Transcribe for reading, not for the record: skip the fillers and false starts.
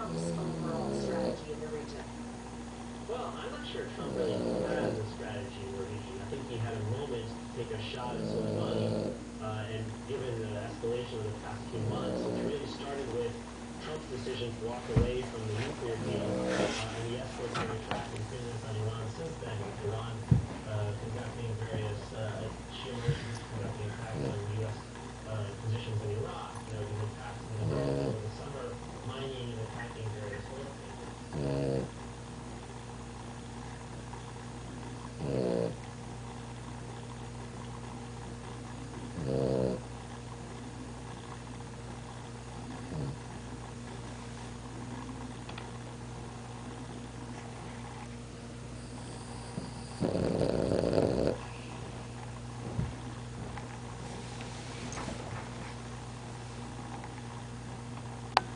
Trump's overall strategy in the region? Well, I'm not sure Trump really has a strategy in the region. I think he had a moment to take a shot at Soleimani, and given the escalation of the past few months, which really started with Trump's decision to walk away from the nuclear deal, and the efforts and attracting stimulus on Iran since then, with Iran conducting various Shia militias conducting attacks on U.S. Positions in Iraq. You know, these attacks in the Gulf over the summer